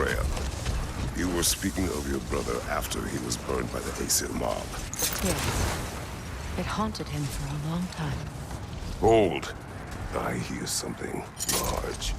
Freya, you were speaking of your brother after he was burned by the Aesir mob. Yes. It haunted him for a long time. Hold. I hear something large.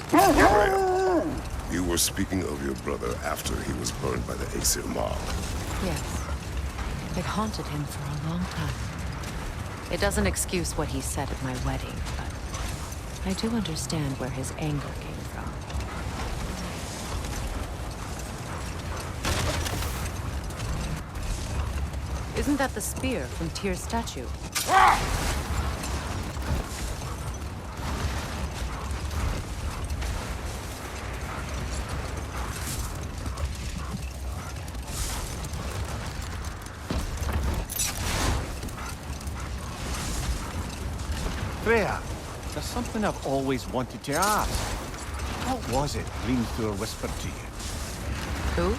Freya, you were speaking of your brother after he was burned by the Aesir mob. Yes. It haunted him for a long time. It doesn't excuse what he said at my wedding, but I do understand where his anger came from. Isn't that the spear from Tyr's statue? Freya, there's something I've always wanted to ask. What was it Grimthor whispered to you? Who?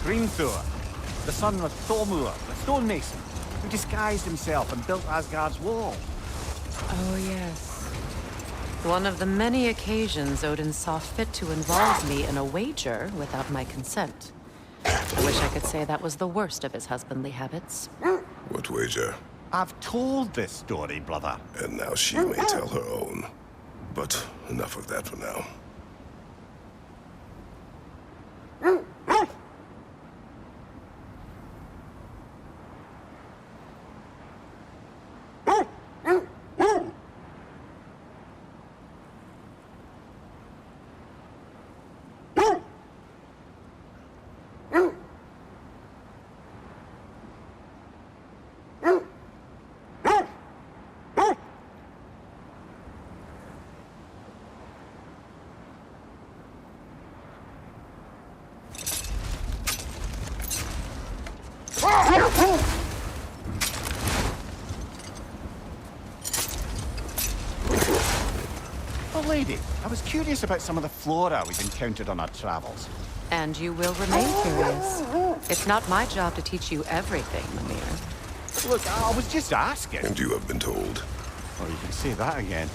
Grimthor, the son of Thormur, the stonemason, who disguised himself and built Asgard's wall. Oh, yes. One of the many occasions Odin saw fit to involve me in a wager without my consent. I wish I could say that was the worst of his husbandly habits. What wager? I've told this story, brother. And now she may tell her own. But enough of that for now. Oh, lady, I was curious about some of the flora we've encountered on our travels. And you will remain curious. It's not my job to teach you everything, Mimir. Look, I was just asking. And you have been told. Oh, you can say that again.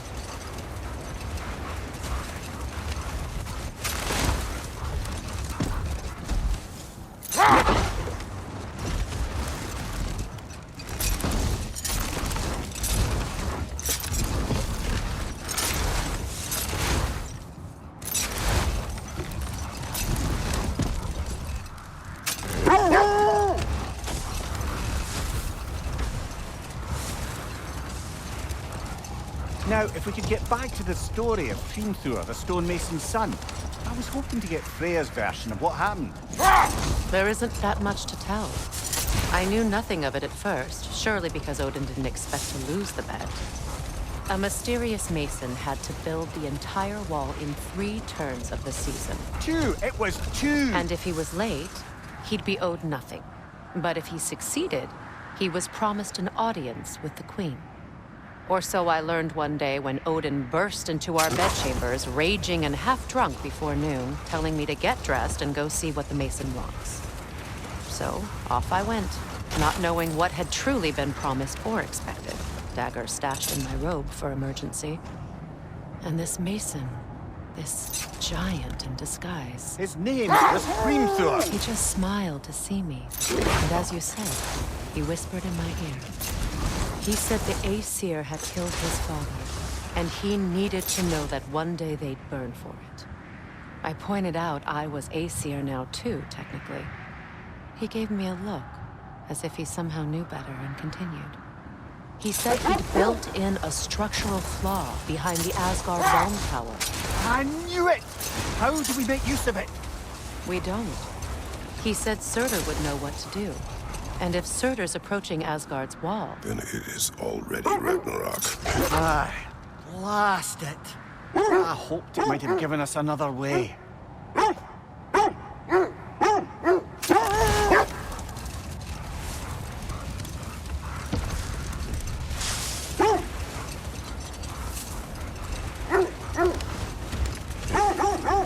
Now, if we could get back to the story of Hrimthur, the stonemason's son, I was hoping to get Freya's version of what happened. There isn't that much to tell. I knew nothing of it at first, surely because Odin didn't expect to lose the bet. A mysterious mason had to build the entire wall in 3 turns of the season. 2! It was 2! And if he was late, he'd be owed nothing. But if he succeeded, he was promised an audience with the queen. Or so I learned one day when Odin burst into our bedchambers, raging and half-drunk before noon, telling me to get dressed and go see what the mason wants. So, off I went, not knowing what had truly been promised or expected. Dagger stashed in my robe for emergency. And this mason, this giant in disguise. His name was Hrimthur! He just smiled to see me. And as you said, he whispered in my ear. He said the Aesir had killed his father, and he needed to know that one day they'd burn for it. I pointed out I was Aesir now too, technically. He gave me a look, as if he somehow knew better, and continued. He said he'd built in a structural flaw behind the Asgard realm tower. I knew it! How do we make use of it? We don't. He said Surtur would know what to do. And if Surtur's approaching Asgard's wall... Then it is already Ragnarok. Aye. Blast it. I hoped it might have given us another way.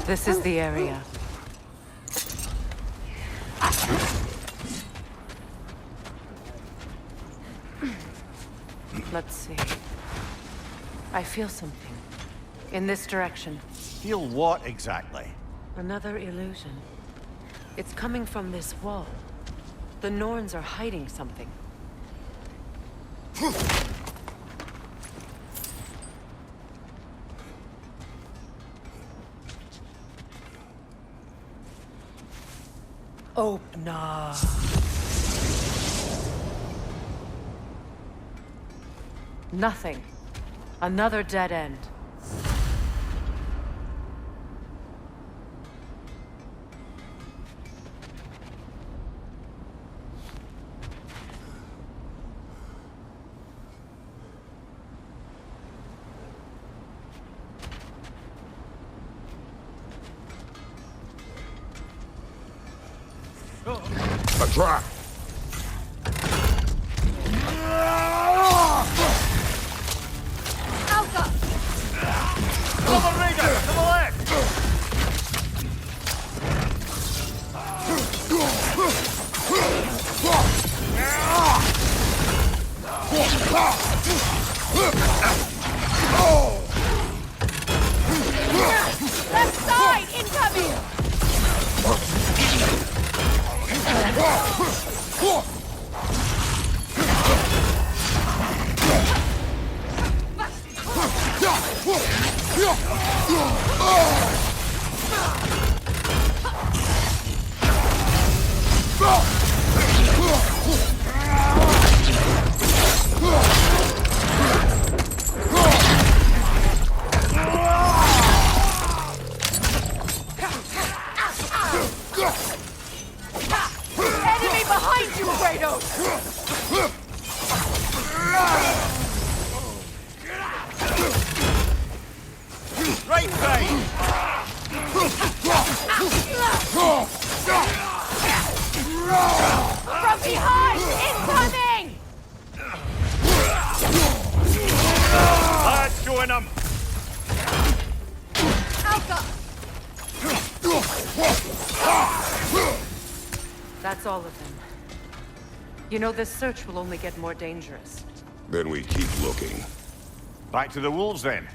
This is the area. Let's see. I feel something. In this direction. Feel what exactly? Another illusion. It's coming from this wall. The Norns are hiding something. Opener. Nothing. Another dead end. A trap! Left side incoming! Enemy behind you, Kratos! Right side! From behind! Incoming! Lads, join them! Alka! That's all of them. You know, this search will only get more dangerous. Then we keep looking. Back to the wolves then.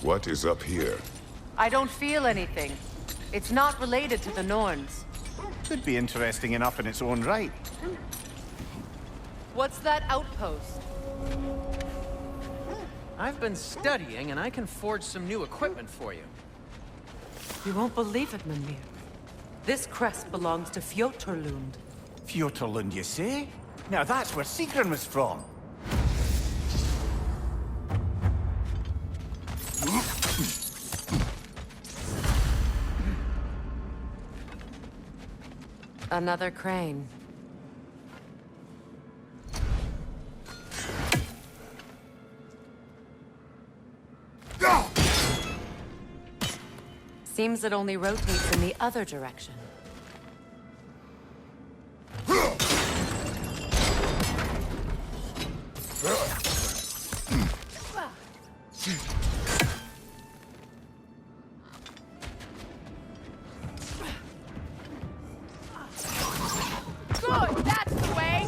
What is up here? I don't feel anything. It's not related to the Norns. Could be interesting enough in its own right. What's that outpost? I've been studying, and I can forge some new equipment for you. You won't believe it, Mimir. This crest belongs to Fjoturlund. Fjoturlund, you say? Now that's where Sigrun was from. Another crane. Seems it only rotates in the other direction. Good, that's the way!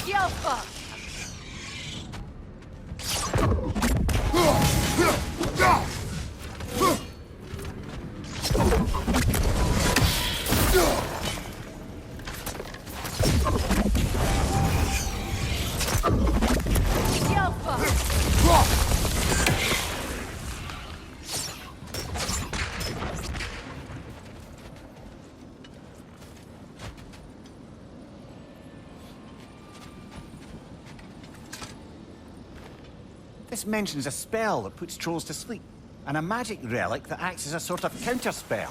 Yelpa! This mentions a spell that puts trolls to sleep, and a magic relic that acts as a sort of counterspell.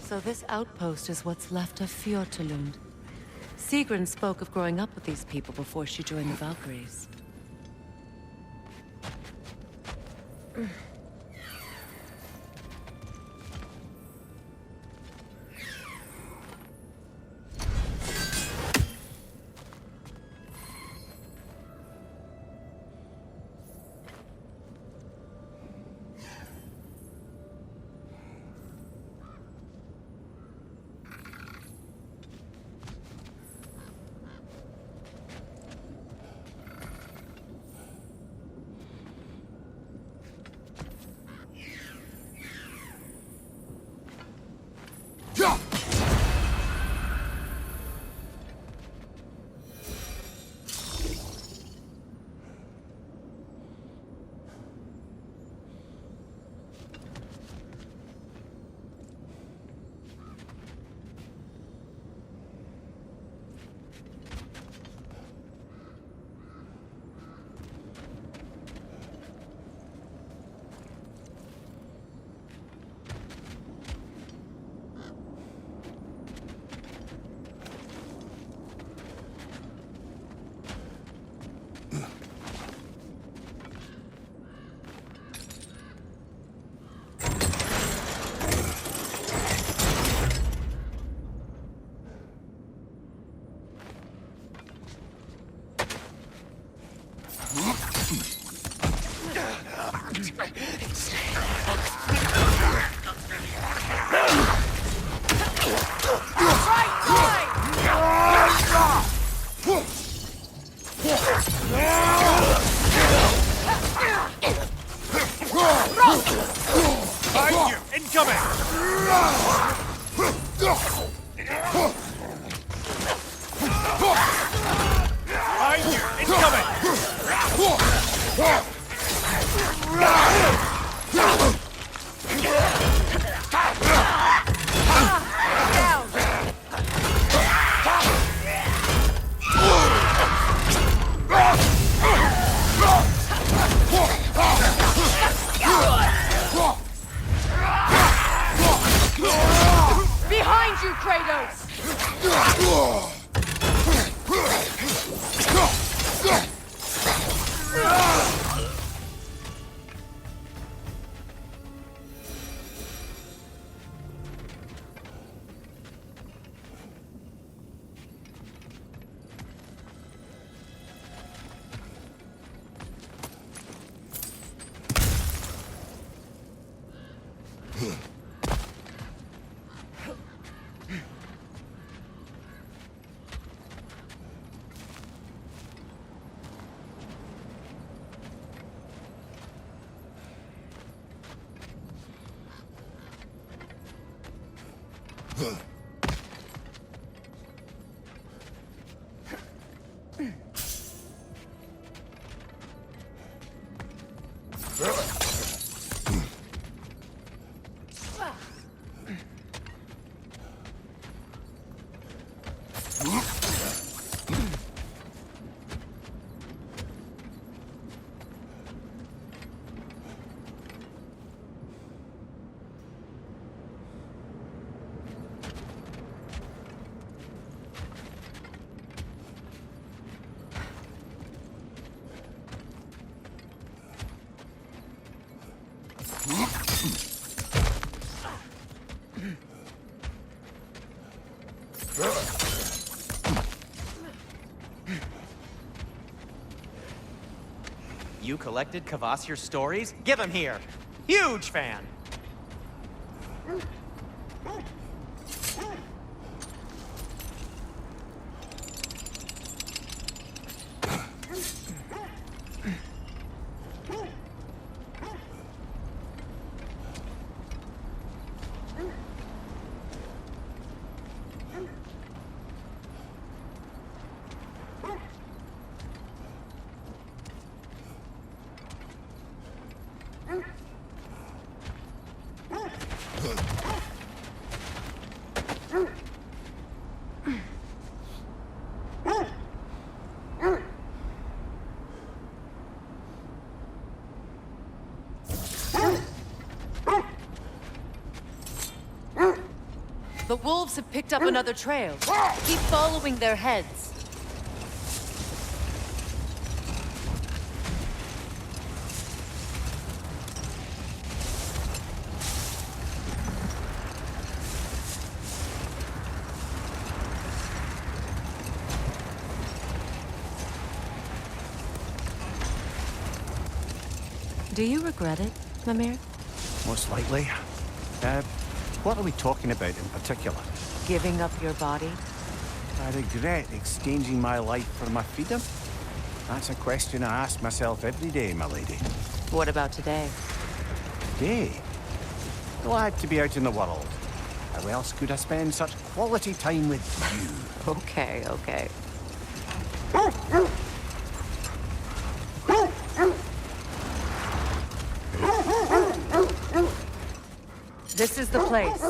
So this outpost is what's left of Fjoturlund. Sigrun spoke of growing up with these people before she joined the Valkyries. you! Incoming! Behind you! Incoming! Behind you, Kratos! You collected Kvasir's stories? Give him here! Huge fan! The wolves have picked up another trail. Keep following their heads. Do you regret it, Mimir? Most likely. What are we talking about in particular? Giving up your body? I regret exchanging my life for my freedom? That's a question I ask myself every day, my lady. What about today? Today? Glad to be out in the world. How else could I spend such quality time with you? Okay, okay. This is the place.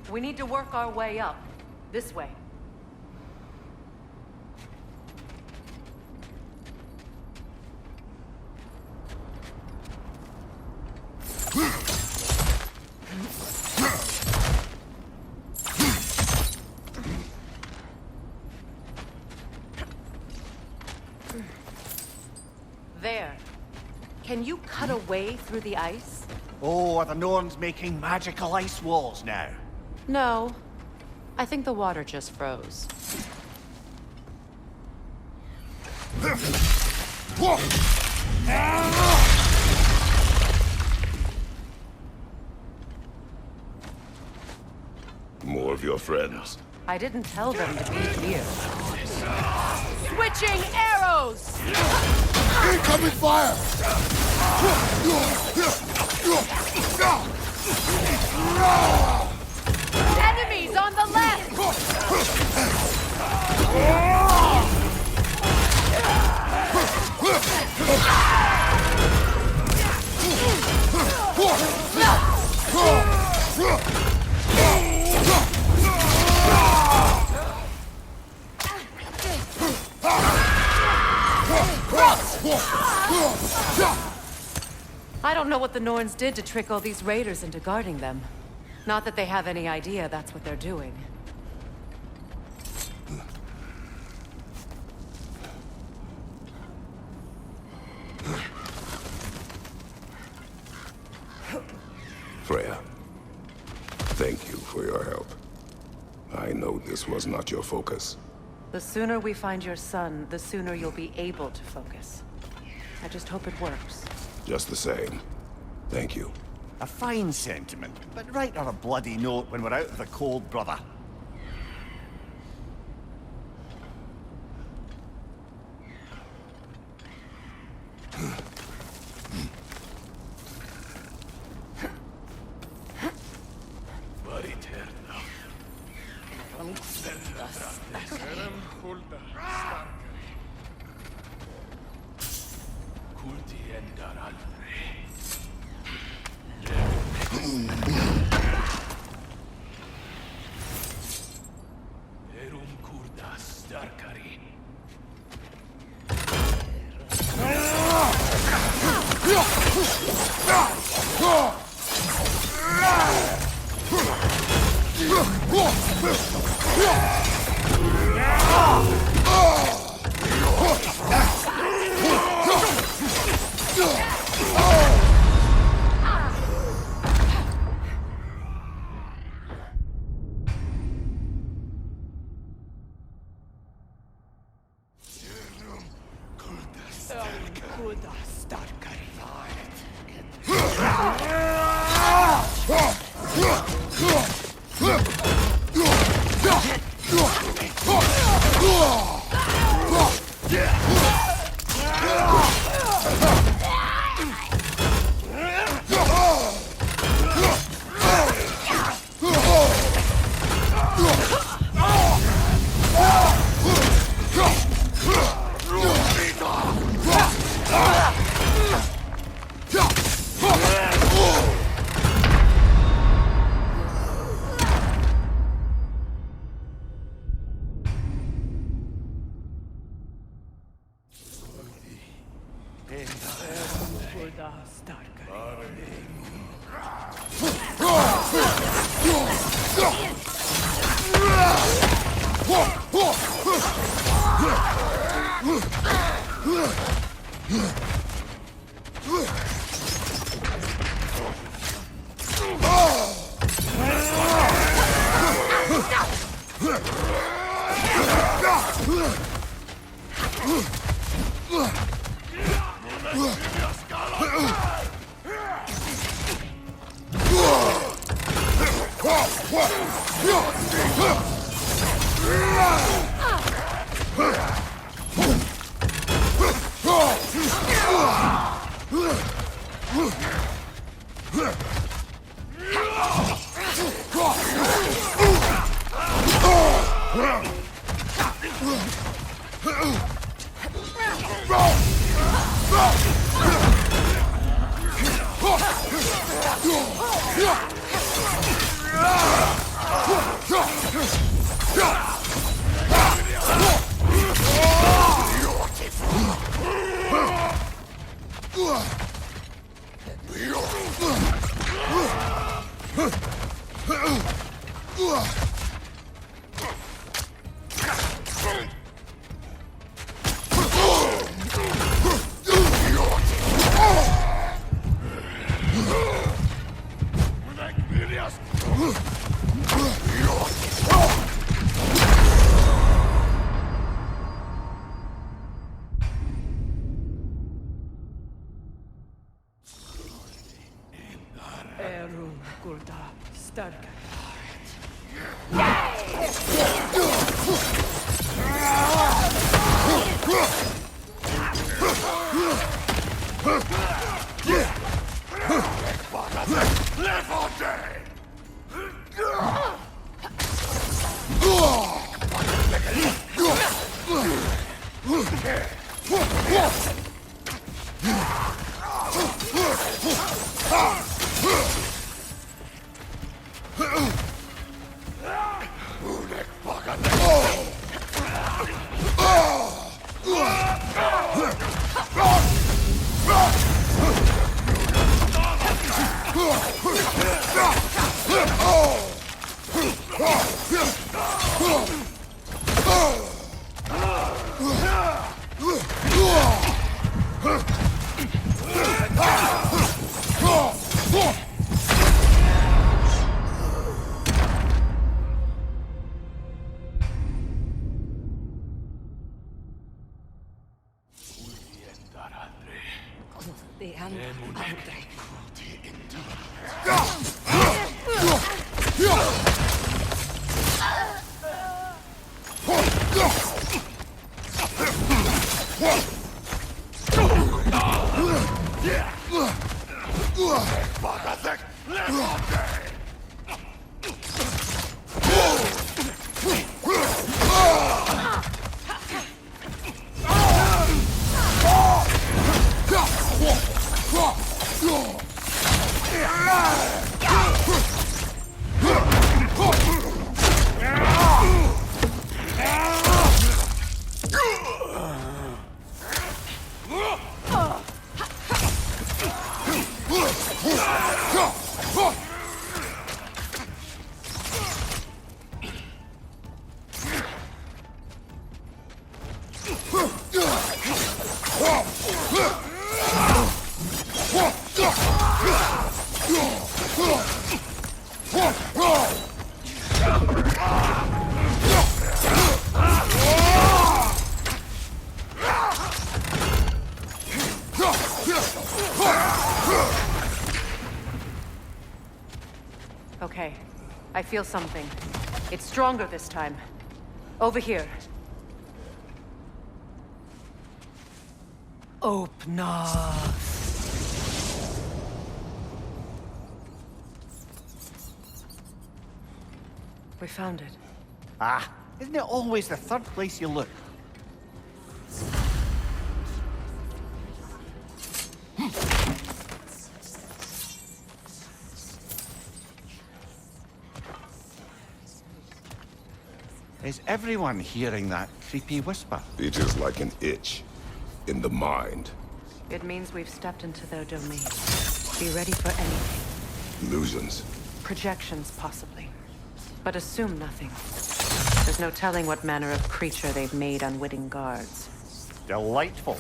We need to work our way up. This way. There. Can you cut a way through the ice? Oh, are the Norns making magical ice walls now? No. I think the water just froze. of your friends. I didn't tell them to be here. Switching arrows! Incoming fire! Enemies on the left! I don't know what the Norns did to trick all these raiders into guarding them. Not that they have any idea that's what they're doing. Freya, thank you for your help. I know this was not your focus. The sooner we find your son, the sooner you'll be able to focus. I just hope it works. Just the same, thank you. A fine sentiment, but write her a bloody note when we're out of the cold, brother. Okay, I feel something. It's stronger this time. Over here. Open up. We found it. Ah, isn't it always the third place you look? Is everyone hearing that creepy whisper? It is like an itch in the mind. It means we've stepped into their domain. Be ready for anything. Illusions. Projections, possibly. But assume nothing. There's no telling what manner of creature they've made unwitting guards. Delightful.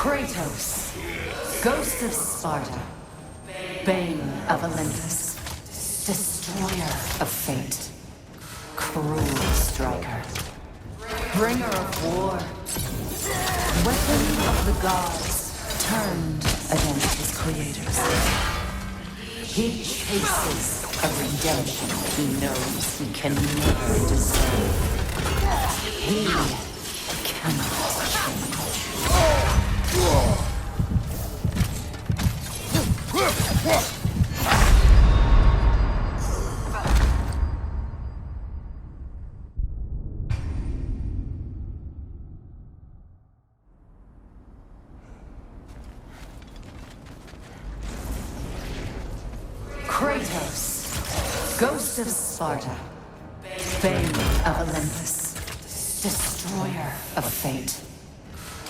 Kratos, Ghost of Sparta, Bane of Olympus, Destroyer of Fate, Cruel Striker, Bringer of War, Weapon of the Gods, turned against his creators. He chases a redemption he knows he can never deserve. He cannot change. Kratos, Ghost of Sparta, Bane of Olympus, Destroyer of Fate,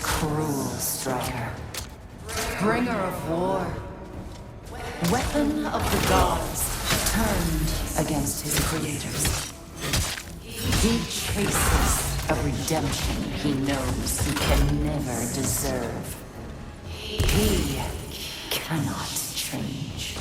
Cruel Striker, Bringer of War, Weapon of the Gods, turned against his creators. He chases a redemption he knows he can never deserve. He cannot change.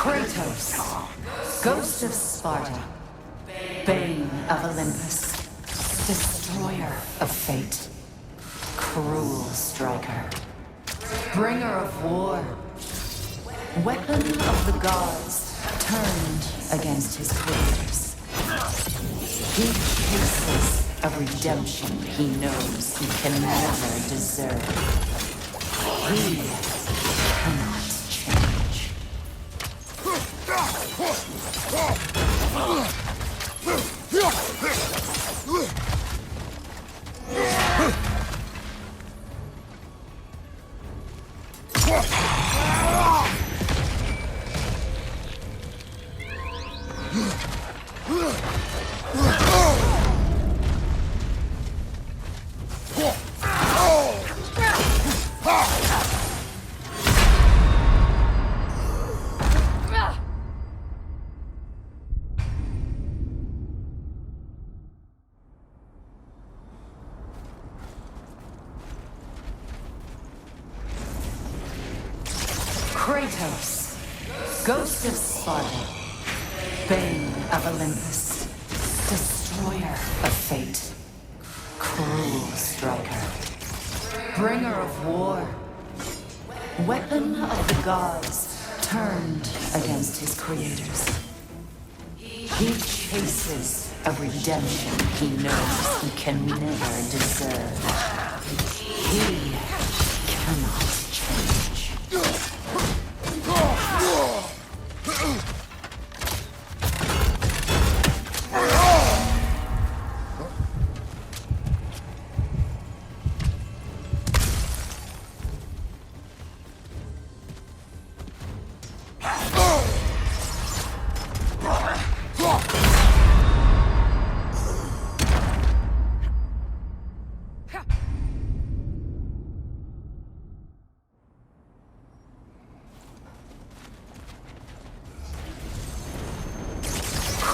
Kratos, Ghost of Sparta, Bane of Olympus, Destroyer of Fate, Cruel Striker, Bringer of War, Weapon of the Gods, turned against his creators. He chases a redemption he knows he can never deserve. He cannot change. Kratos, Ghost of Sparta, Bane of Olympus, Destroyer of Fate, Cruel Striker, Bringer of War, Weapon of the Gods, turned against his creators. He chases a redemption he knows he can never deserve. He cannot change.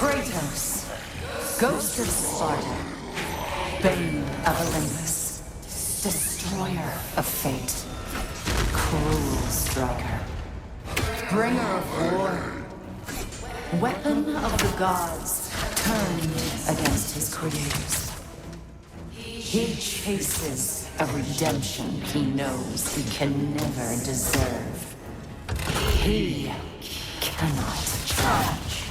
Kratos, Ghost of Sparta, Bane of Olympus, Destroyer of Fate, Cruel Striker, Bringer of War, Weapon of the Gods, turned against his creators. He chases a redemption he knows he can never deserve. He cannot change.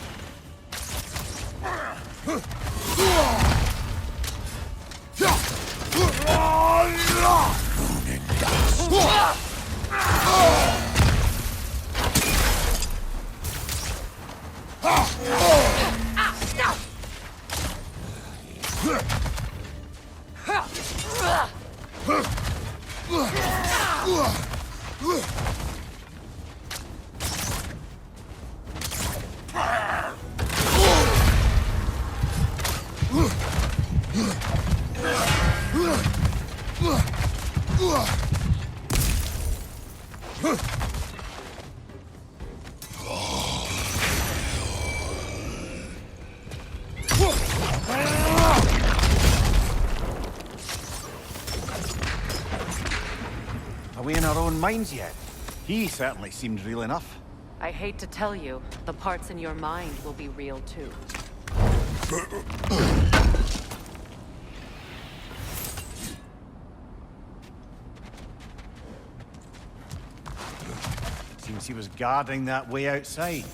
Are we in our own minds yet? He certainly seemed real enough. I hate to tell you, the parts in your mind will be real too. Seems he was guarding that way outside.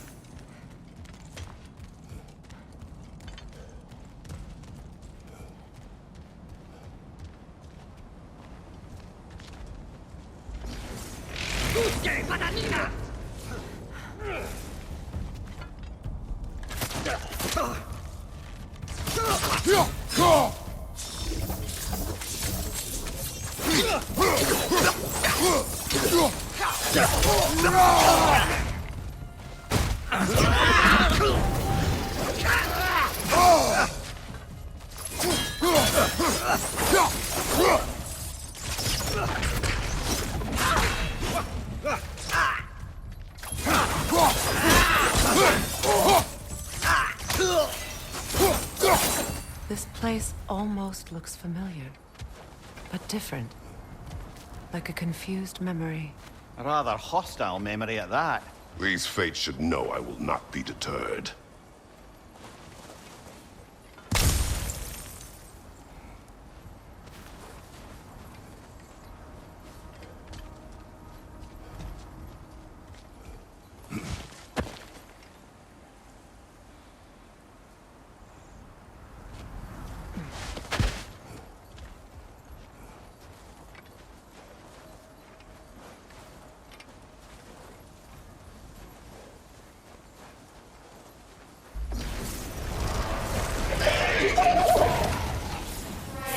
This place almost looks familiar, but different. Like a confused memory. A rather hostile memory at that. These fates should know I will not be deterred.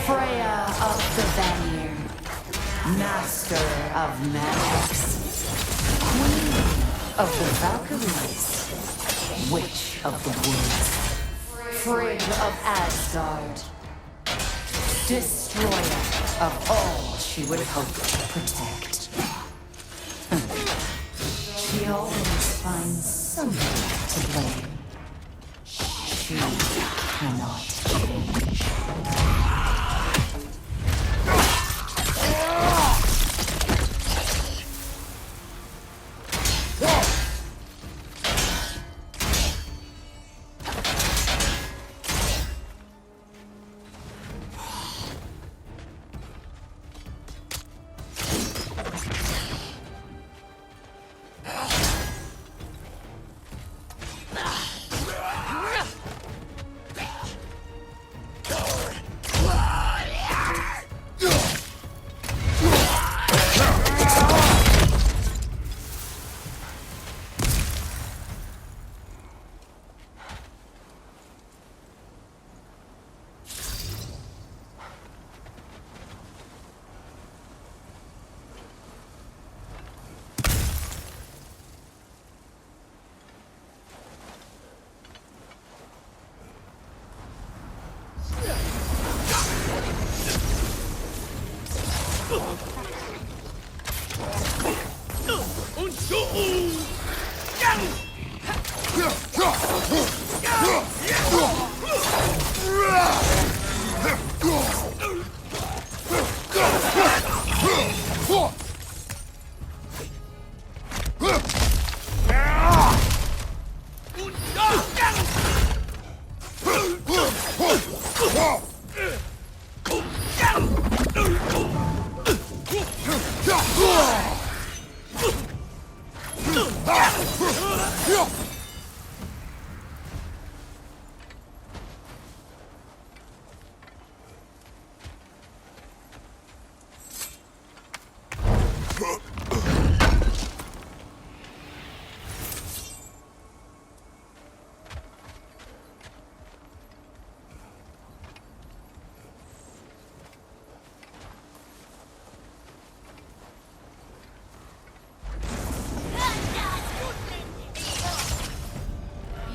Freya of the Vanir, master of magics, queen of the Valkyries, witch of the woods, Frigg of Asgard, destroyer of all she would hope to protect. She always finds somebody to blame. She cannot change.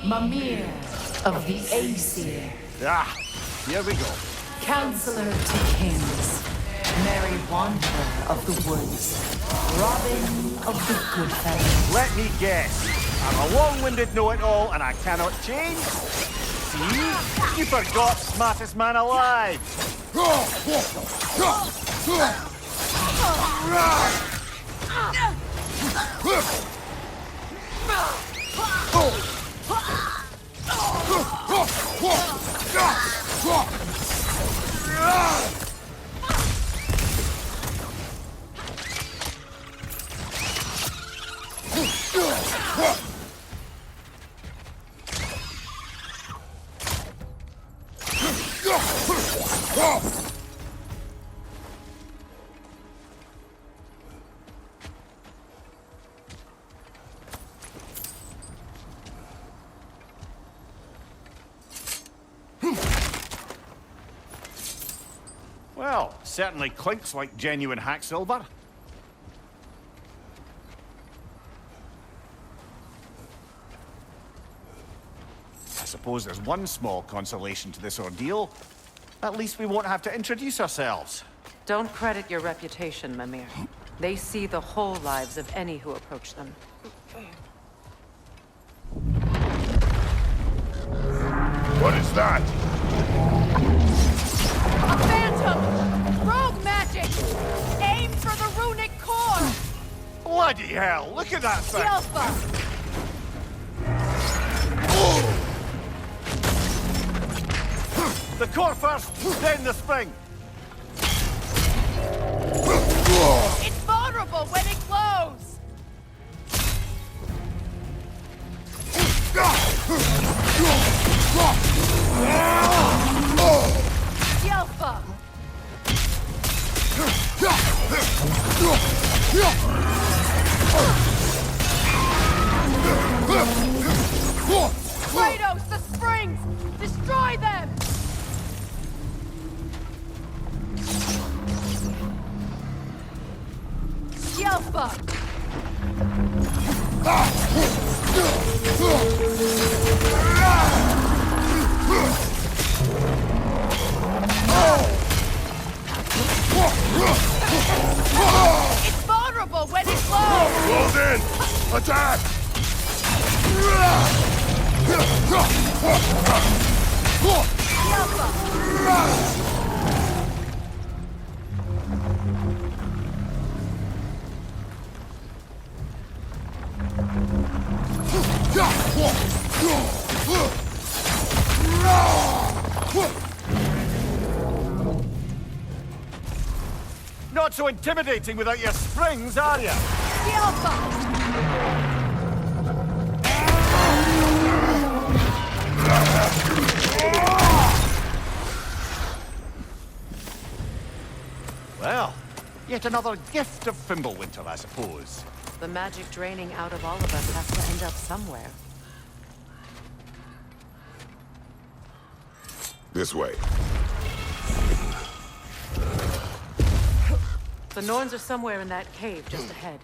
Mimir of the Aesir, Ah, here we go. Counselor to Kings, Merry Wanderer of the Woods, Robin of the Goodfellow. Let me guess. I'm a long-winded know-it-all and I cannot change? See? You forgot smartest man alive. Certainly clinks like genuine hack silver. I suppose there's one small consolation to this ordeal. At least we won't have to introduce ourselves. Don't credit your reputation, Mimir. They see the whole lives of any who approach them. What is that? A phantom! Rogue magic! Aim for the runic core! Bloody hell, look at that thing! Yelpa! The core first, then the spring! It's vulnerable when it glows! Yelpa! Kratos, the springs! Destroy them! Yelpa! It's vulnerable when it glows! Close in! Attack! Not so intimidating without your springs, are you? Yelpa! Well, yet another gift of Fimbulwinter, I suppose. The magic draining out of all of us has to end up somewhere. This way. The Norns are somewhere in that cave just ahead.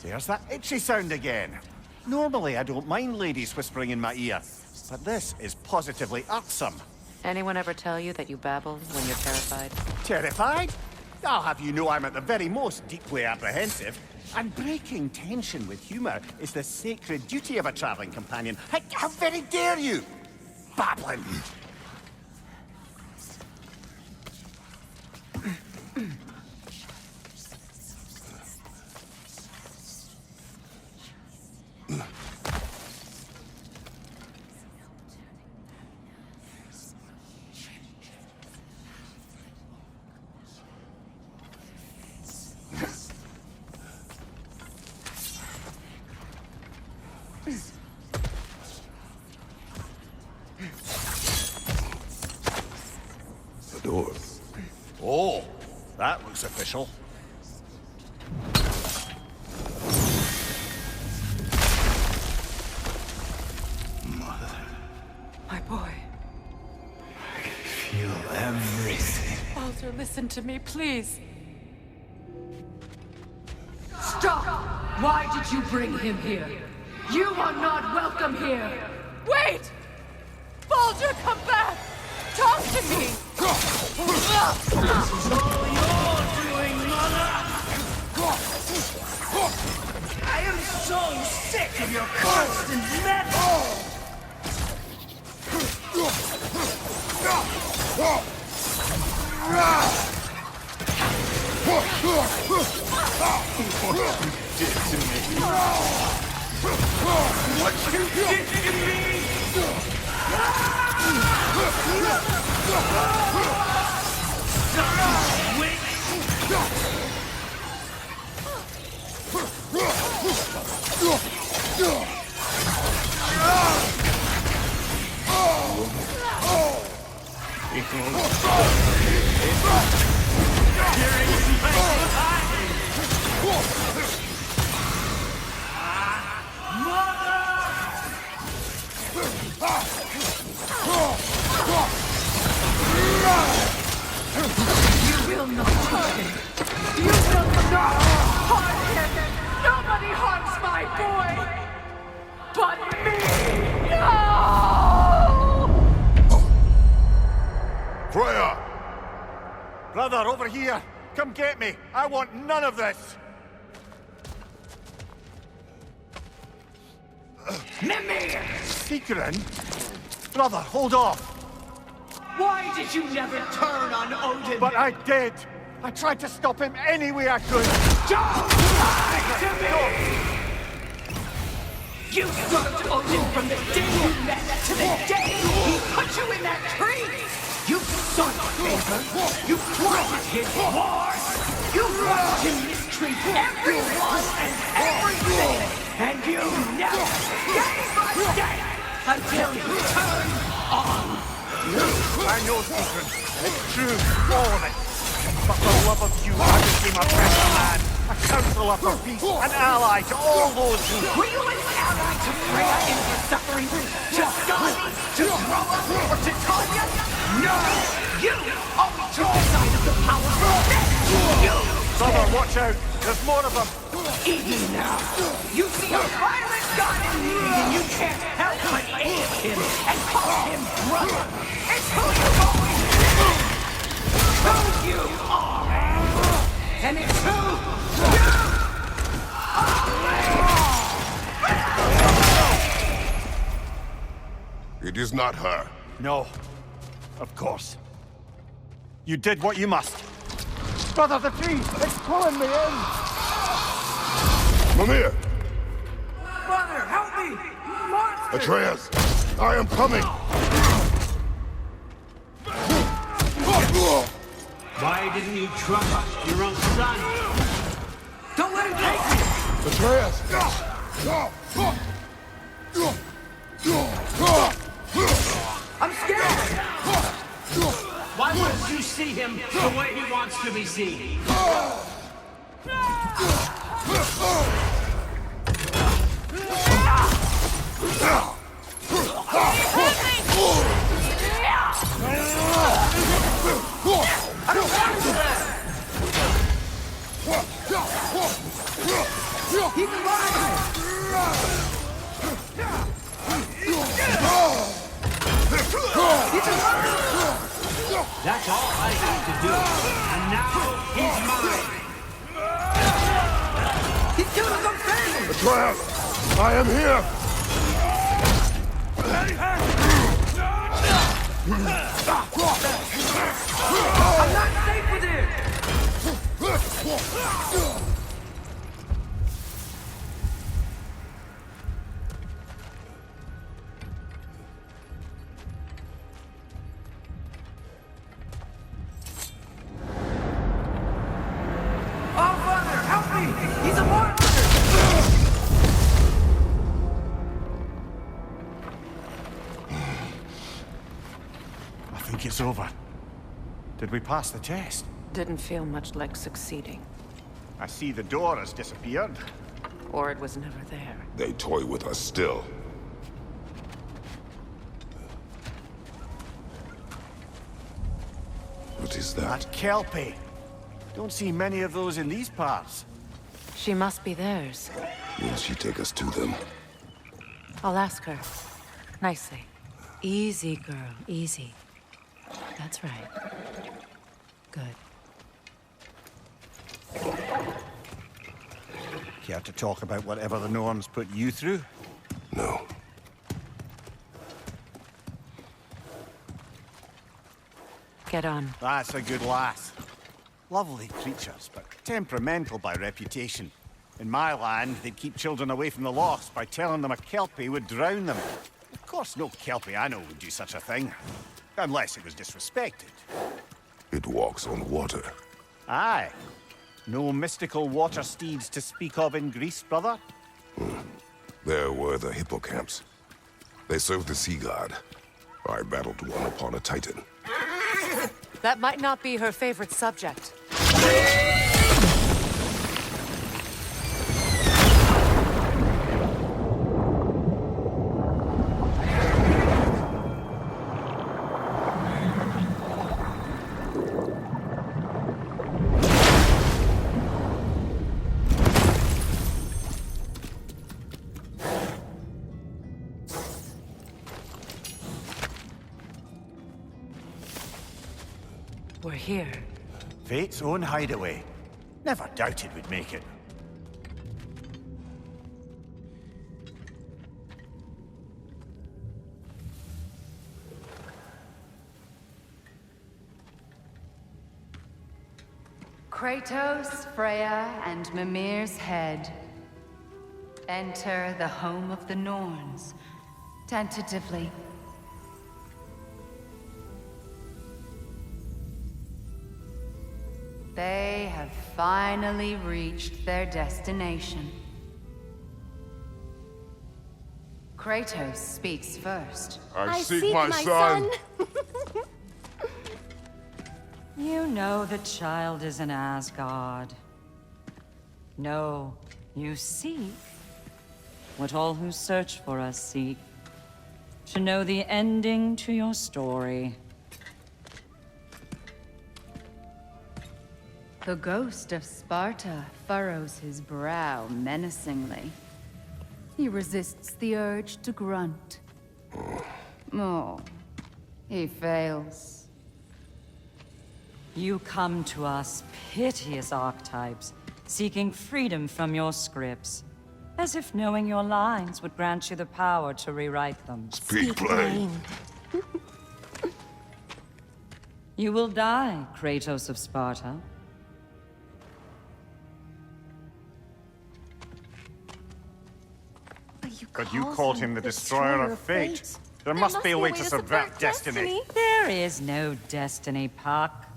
There's that itchy sound again. Normally, I don't mind ladies whispering in my ear, but this is positively irksome. Anyone ever tell you that you babble when you're terrified? Terrified? I'll have you know I'm at the very most deeply apprehensive. And breaking tension with humor is the sacred duty of a traveling companion. How very dare you? Babbling! Door. Oh, that looks official. Master, listen to me, please. Stop! Why did you bring him here? You are not welcome here! Wait! Baldur, come back! Talk to me! This is all your doing, Mother! I am so sick of your constant meddling! What you did to me! You will not touch him! You will not harm him! Nobody harms my boy! But me! No! Freya! Brother, over here! Come get me! I want none of this! Mimir! Secret? Brother, hold off! Why did you never turn on Odin? But I did! I tried to stop him any way I could! Don't lie to me! You served Odin from the day you met to the day he put you in that tree! You sought favor! You plotted his war! You watched him mistreat everyone and everything! And you never gave a damn until you turned on I know, Secret. It's true, all of it. But for love of you, I became a better man. A counselor for peace, an ally to all those who... Were you an ally to Freya in her suffering? To Skadi? To Groa? Or to Tanya? No! You always took the side of the powerful. You! Brother, watch out! There's more of them! Even now, you see a violent god in need and you can't help but aid him and call him brother. It's who you've always been! Who you are! And it's who you are! It is not her. No. Of course. You did what you must. Brother, the tree! It's pulling me in! Mimir! Mother, help me! Monster! Atreus! I am coming! Why didn't you trust your own son? Don't let him take me! Atreus! I'm scared! Why wouldn't you see him the way he wants to be seen? He's alive! That's all I have to do. And now he's mine. He's doing something! Atreus! I am here! I'm not safe with him! Oh, Father, help me! He's a monster! I think it's over. Did we pass the test? Didn't feel much like succeeding. I see the door has disappeared. Or it was never there. They toy with us still. What is that? That Kelpie. Don't see many of those in these parts. She must be theirs. Will she take us to them? I'll ask her. Nicely. Easy, girl. Easy. That's right. Good. Care to talk about whatever the Norns put you through? No. Get on. That's a good lass. Lovely creatures, but temperamental by reputation. In my land, they'd keep children away from the lost by telling them a Kelpie would drown them. Of course, no Kelpie I know would do such a thing. Unless it was disrespected. It walks on water. Aye. No mystical water steeds to speak of in Greece, brother? There were the hippocamps. They served the sea god. I battled one upon a titan. That might not be her favorite subject. We're here. Fate's own hideaway. Never doubted we'd make it. Kratos, Freya, and Mimir's head. Enter the home of the Norns. Tentatively. They have finally reached their destination. Kratos speaks first. I seek my son. You know the child is in Asgard. No, you seek what all who search for us seek. To know the ending to your story. The ghost of Sparta furrows his brow menacingly. He resists the urge to grunt. Oh, he fails. You come to us, piteous archetypes, seeking freedom from your scripts. As if knowing your lines would grant you the power to rewrite them. Speak plain. You will die, Kratos of Sparta. But you called him the Destroyer of Fate. There must be a way to subvert destiny. There is no destiny, Puck.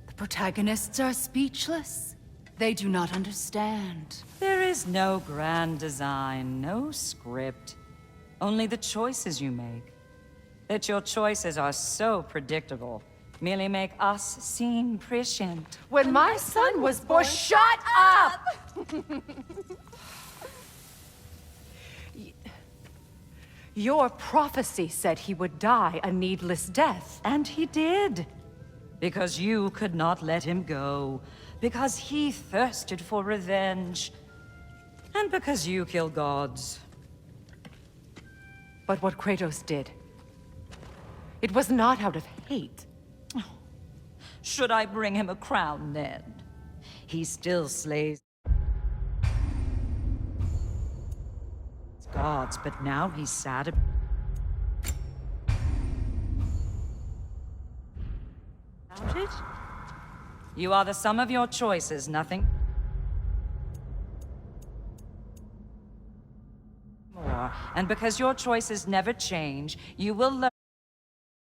The protagonists are speechless. They do not understand. There is no grand design, no script. Only the choices you make. That your choices are so predictable merely make us seem prescient. When my son was born, shut up! Your prophecy said he would die a needless death. And he did. Because you could not let him go. Because he thirsted for revenge. And because you kill gods. But what Kratos did, it was not out of hate. Should I bring him a crown then? He still slays gods, but now he's sad about it. You are the sum of your choices, nothing more. And because your choices never change, you will learn